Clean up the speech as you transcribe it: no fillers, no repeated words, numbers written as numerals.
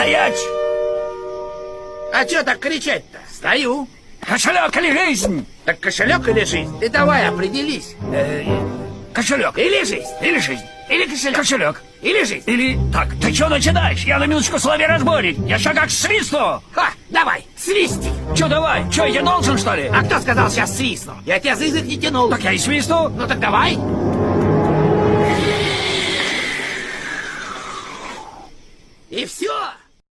Стоять! А чё так кричать-то? Стою. Кошелек или жизнь? Так кошелек или жизнь? Ты давай определись. Кошелек. Или жизнь. Или жизнь. Или кошелек. Кошелек. Или жизнь. Или... Так, ты что начинаешь? Я на минуточку соловей-разбойник. Я еще как свистну. Ха, давай, свисти. Че давай? Че, я должен, что ли? А кто сказал сейчас свистну? Я тебя за язык не тянул. Так я и свистну. Ну так давай.